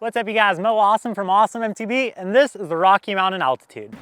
What's up you guys, Mo Awesome from Awesome MTB, and this is the Rocky Mountain Altitude.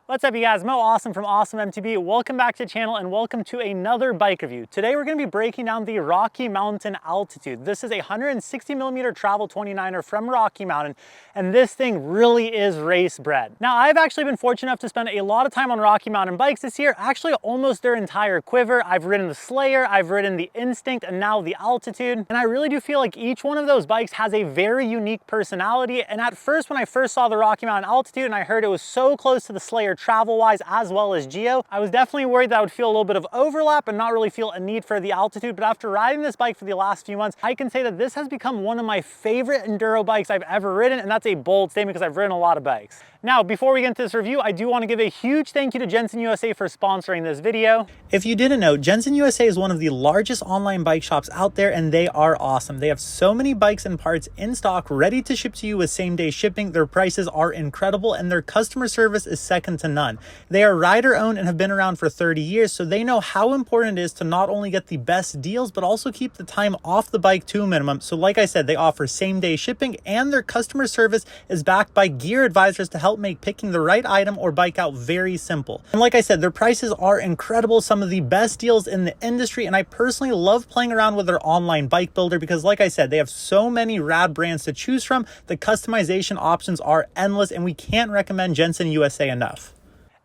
What's up you guys, Mo Awesome from Awesome MTB. Welcome back to the channel and welcome to another bike review. Today we're going to be breaking down the Rocky Mountain Altitude. This is a 160mm travel 29er from Rocky Mountain, and this thing really is race bred. Now I've actually been fortunate enough to spend a lot of time on Rocky Mountain bikes this year, actually almost their entire quiver. I've ridden the Slayer, I've ridden the Instinct, and now the Altitude, and I really do feel like each one of those bikes has a very unique personality. And at first, when I first saw the Rocky Mountain Altitude and I heard it was so close to the Slayer travel-wise as well as Geo, I was definitely worried that I would feel a little bit of overlap and not really feel a need for the Altitude. But after riding this bike for the last few months, I can say that this has become one of my favorite enduro bikes I've ever ridden, and that's a bold statement because I've ridden a lot of bikes. Now, before we get into this review, I do want to give a huge thank you to Jenson USA for sponsoring this video. If you didn't know, Jenson USA is one of the largest online bike shops out there, and they are awesome. They have so many bikes and parts in stock ready to ship to you with same-day shipping. Their prices are incredible, and their customer service is second to none. They are rider-owned and have been around for 30 years, so they know how important it is to not only get the best deals, but also keep the time off the bike to a minimum. So like I said, they offer same-day shipping, and their customer service is backed by gear advisors to help make picking the right item or bike out very simple. And like I said, their prices are incredible, some of the best deals in the industry, and I personally love playing around with their online bike builder because like I said, they have so many rad brands to choose from. The customization options are endless, and we can't recommend Jenson USA enough.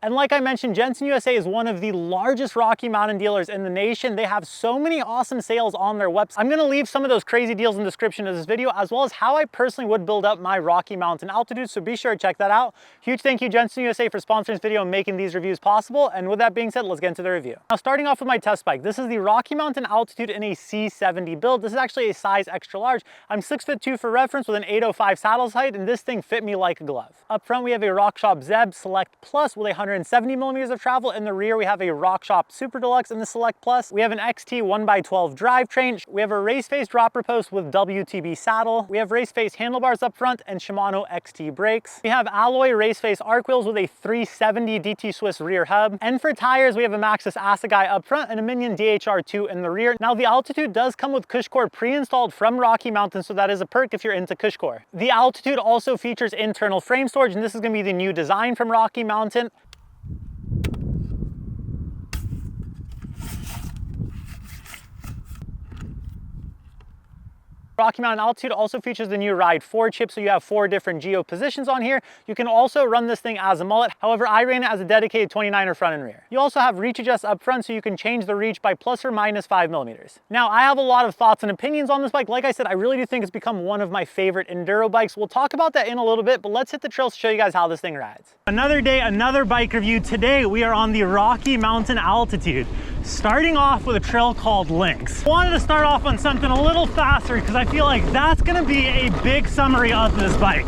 And like I mentioned, Jenson USA is one of the largest Rocky Mountain dealers in the nation. They have so many awesome sales on their website. I'm gonna leave some of those crazy deals in the description of this video, as well as how I personally would build up my Rocky Mountain Altitude, so be sure to check that out. Huge thank you, Jenson USA, for sponsoring this video and making these reviews possible. And with that being said, let's get into the review. Now, starting off with my test bike, this is the Rocky Mountain Altitude in a C70 build. This is actually a size extra large. I'm 6'2" for reference with an 805 saddle height, and this thing fit me like a glove. Up front, we have a RockShop Zeb Select Plus with 170mm of travel. In the rear, we have a RockShop Super Deluxe in the Select Plus. We have an XT 1x12 drivetrain. We have a race face dropper post with WTB saddle. We have race face handlebars up front and Shimano XT brakes. We have alloy race face arc wheels with a 370 DT Swiss rear hub. And for tires, we have a Maxxis Assegai up front and a Minion DHR2 in the rear. Now, the Altitude does come with CushCore pre-installed from Rocky Mountain, so that is a perk if you're into CushCore. The Altitude also features internal frame storage, and this is going to be the new design from Rocky Mountain. Rocky Mountain Altitude also features the new Ride 4 chip, so you have 4 different geo positions on here. You can also run this thing as a mullet. However, I ran it as a dedicated 29er front and rear. You also have reach adjust up front, so you can change the reach by plus or minus 5mm. Now, I have a lot of thoughts and opinions on this bike. Like I said, I really do think it's become one of my favorite enduro bikes. We'll talk about that in a little bit, but let's hit the trails to show you guys how this thing rides. Another day, another bike review. Today, we are on the Rocky Mountain Altitude, starting off with a trail called Lynx. I wanted to start off on something a little faster because I feel like that's gonna be a big summary of this bike.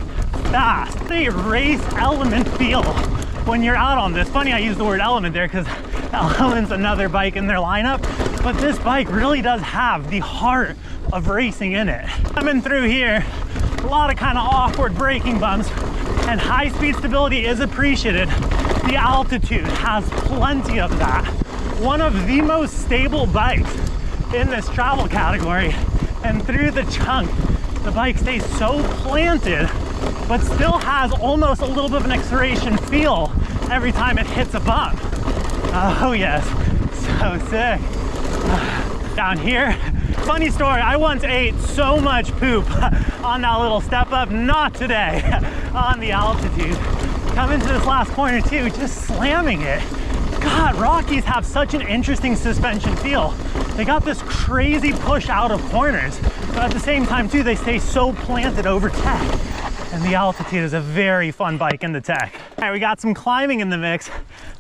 Fast. A race element feel when you're out on this. Funny I use the word element there because Element's another bike in their lineup, but this bike really does have the heart of racing in it. Coming through here, a lot of kind of awkward braking bumps, and high speed stability is appreciated. The Altitude has plenty of that. One of the most stable bikes in this travel category, and through the chunk, the bike stays so planted, but still has almost a little bit of an acceleration feel every time it hits a bump. Oh yes, so sick. Down here, funny story, I once ate so much poop on that little step up, not today, on the Altitude. Coming to this last corner too, just slamming it. God, Rockies have such an interesting suspension feel. They got this crazy push out of corners, but at the same time too, they stay so planted over tech. And the Altitude is a very fun bike in the tech. All right, we got some climbing in the mix.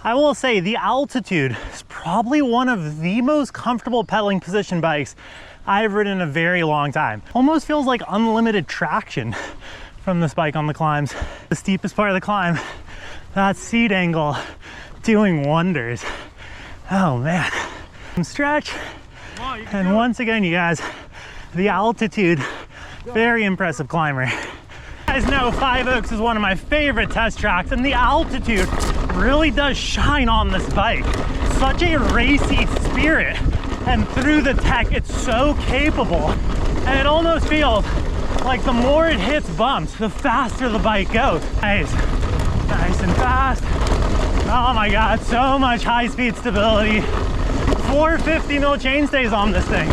I will say the Altitude is probably one of the most comfortable pedaling position bikes I've ridden in a very long time. Almost feels like unlimited traction from this bike on the climbs. The steepest part of the climb, That seat angle doing wonders. Oh man. Stretch. And once again, you guys, the altitude, very impressive climber. You guys know Five Oaks is one of my favorite test tracks, and the altitude really does shine on this bike. Such a racy spirit, and through the tech, it's so capable. And it almost feels like the more it hits bumps, the faster the bike goes. Nice and fast. Oh my God, so much high-speed stability. 450 mil chainstays on this thing.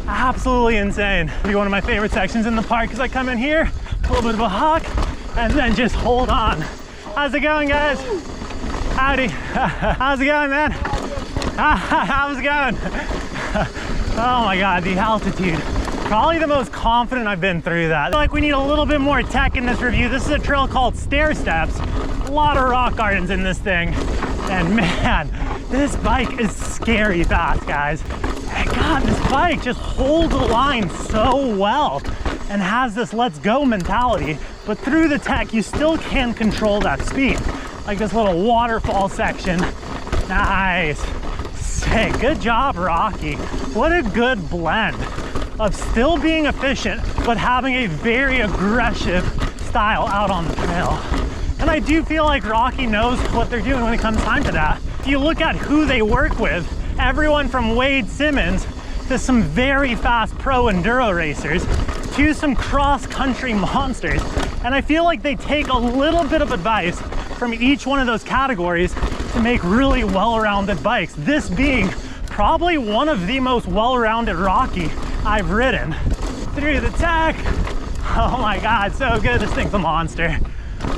Absolutely insane. It'll be one of my favorite sections in the park because I come in here, a little bit of a huck, and then just hold on. How's it going, guys? Howdy. How's it going, man? How's it going? Oh my God, the altitude. Probably the most confident I've been through that. I feel like we need a little bit more tech in this review. This is a trail called Stair Steps. A lot of rock gardens in this thing. And man, this bike is scary fast, guys. And God, this bike just holds the line so well and has this let's go mentality. But through the tech, you still can control that speed. Like this little waterfall section. Nice. Sick. Good job, Rocky. What a good blend of still being efficient, but having a very aggressive style out on the trail. And I do feel like Rocky knows what they're doing when it comes time to that. If you look at who they work with, everyone from Wade Simmons to some very fast pro enduro racers to some cross-country monsters. And I feel like they take a little bit of advice from each one of those categories to make really well-rounded bikes. This being probably one of the most well-rounded Rocky I've ridden. Through the tech. Oh my God, so good. This thing's a monster.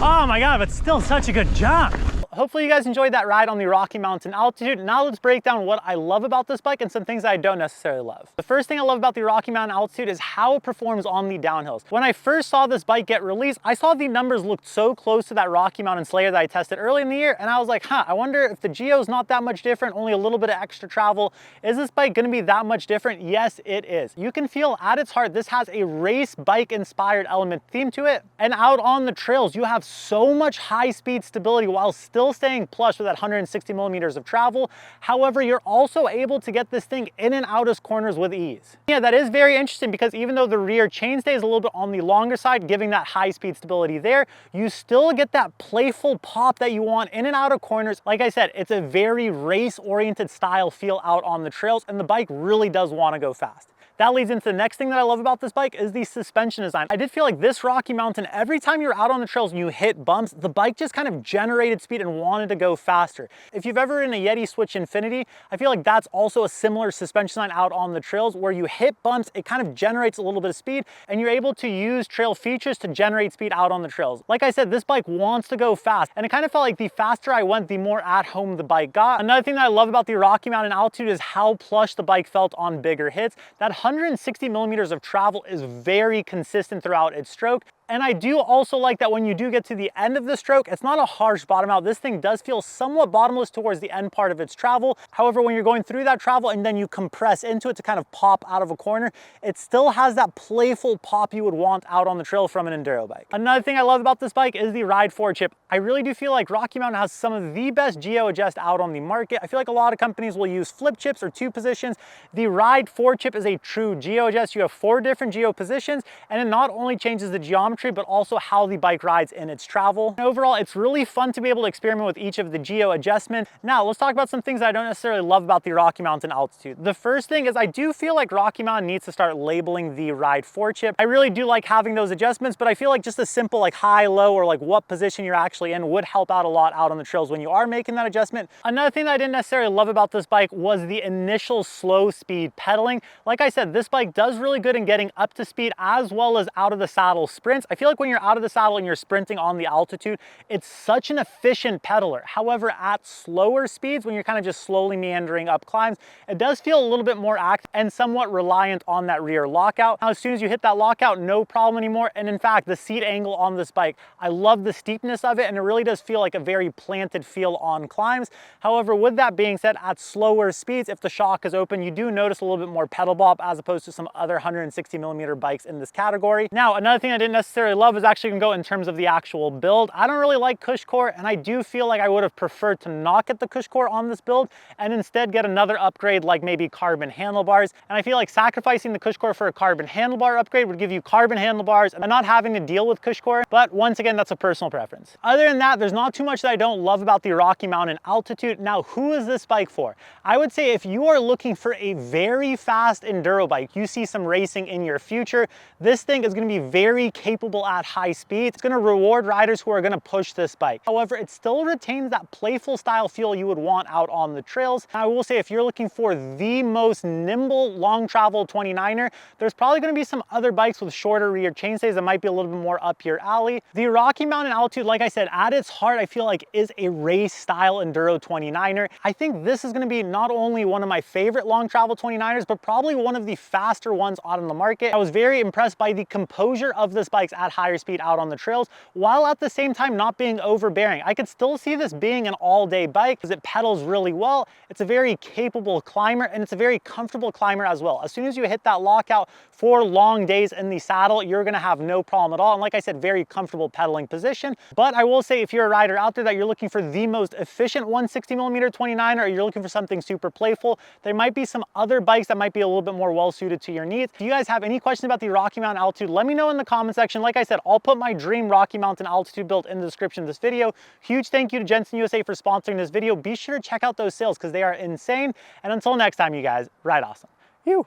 Oh my God, but still such a good jump. Hopefully you guys enjoyed that ride on the Rocky Mountain altitude. Now let's break down what I love about this bike and some things that I don't necessarily love. The first thing I love about the Rocky Mountain altitude is how it performs on the downhills. When I first saw this bike get released, I saw the numbers looked so close to that Rocky Mountain Slayer that I tested early in the year, and I was like, I wonder if the Geo's not that much different, only a little bit of extra travel. Is this bike gonna be that much different? Yes, it is. You can feel at its heart, this has a race bike inspired element theme to it. And out on the trails, you have so much high speed stability while still staying plush with that 160 millimeters of travel. However, you're also able to get this thing in and out of corners with ease. Yeah, that is very interesting because even though the rear chainstay is a little bit on the longer side, giving that high speed stability there, you still get that playful pop that you want in and out of corners. Like I said, it's a very race oriented style feel out on the trails, and the bike really does want to go fast. That leads into the next thing that I love about this bike is the suspension design. I did feel like this Rocky Mountain, every time you're out on the trails and you hit bumps, the bike just kind of generated speed and wanted to go faster. If you've ever ridden a Yeti Switch Infinity, I feel like that's also a similar suspension design out on the trails where you hit bumps, it kind of generates a little bit of speed and you're able to use trail features to generate speed out on the trails. Like I said, this bike wants to go fast, and it kind of felt like the faster I went, the more at home the bike got. Another thing that I love about the Rocky Mountain altitude is how plush the bike felt on bigger hits. That 160 millimeters of travel is very consistent throughout its stroke. And I do also like that when you do get to the end of the stroke, it's not a harsh bottom out. This thing does feel somewhat bottomless towards the end part of its travel. However, when you're going through that travel and then you compress into it to kind of pop out of a corner, it still has that playful pop you would want out on the trail from an enduro bike. Another thing I love about this bike is the Ride 4 chip. I really do feel like Rocky Mountain has some of the best geo adjust out on the market. I feel like a lot of companies will use flip chips or 2 positions. The Ride 4 chip is a true geo adjust. You have 4 different geo positions, and it not only changes the geometry, but also how the bike rides in its travel. And overall, it's really fun to be able to experiment with each of the geo adjustments. Now, let's talk about some things I don't necessarily love about the Rocky Mountain altitude. The first thing is I do feel like Rocky Mountain needs to start labeling the Ride 4 chip. I really do like having those adjustments, but I feel like just a simple like high, low, or like what position you're actually in would help out a lot out on the trails when you are making that adjustment. Another thing that I didn't necessarily love about this bike was the initial slow speed pedaling. Like I said, this bike does really good in getting up to speed as well as out of the saddle sprints. I feel like when you're out of the saddle and you're sprinting on the altitude, it's such an efficient pedaler. However, at slower speeds, when you're kind of just slowly meandering up climbs, it does feel a little bit more active and somewhat reliant on that rear lockout. Now, as soon as you hit that lockout, no problem anymore. And in fact, the seat angle on this bike, I love the steepness of it, and it really does feel like a very planted feel on climbs. However, with that being said, at slower speeds, if the shock is open, you do notice a little bit more pedal bop as opposed to some other 160 millimeter bikes in this category. Now, another thing I didn't necessarily necessarily love is actually gonna go in terms of the actual build. I don't really like cush core, and I do feel like I would have preferred to not get the cush core on this build and instead get another upgrade like maybe carbon handlebars. And I feel like sacrificing the cush core for a carbon handlebar upgrade would give you carbon handlebars and not having to deal with cush core. But once again, that's a personal preference. Other than that, there's not too much that I don't love about the Rocky Mountain Altitude. Now, who is this bike for? I would say if you are looking for a very fast enduro bike, you see some racing in your future, this thing is going to be very capable at high speed. It's going to reward riders who are going to push this bike. However, it still retains that playful style feel you would want out on the trails. I will say if you're looking for the most nimble long travel 29er, there's probably going to be some other bikes with shorter rear chainstays that might be a little bit more up your alley. The Rocky Mountain Altitude, like I said, at its heart, I feel like is a race style enduro 29er. I think this is going to be not only one of my favorite long travel 29ers, but probably one of the faster ones on the market. I was very impressed by the composure of this bike at higher speed out on the trails, while at the same time not being overbearing. I could still see this being an all-day bike because it pedals really well. It's a very capable climber, and it's a very comfortable climber as well. As soon as you hit that lockout for long days in the saddle, you're gonna have no problem at all. And like I said, very comfortable pedaling position. But I will say, if you're a rider out there that you're looking for the most efficient 160mm 29er, or you're looking for something super playful, there might be some other bikes that might be a little bit more well suited to your needs. If you guys have any questions about the Rocky Mountain Altitude, let me know in the comment section. Like I said, I'll put my dream Rocky Mountain Altitude build in the description of this video. Huge thank you to Jenson USA for sponsoring this video. Be sure to check out those sales because they are insane. And until next time, you guys, ride awesome. You.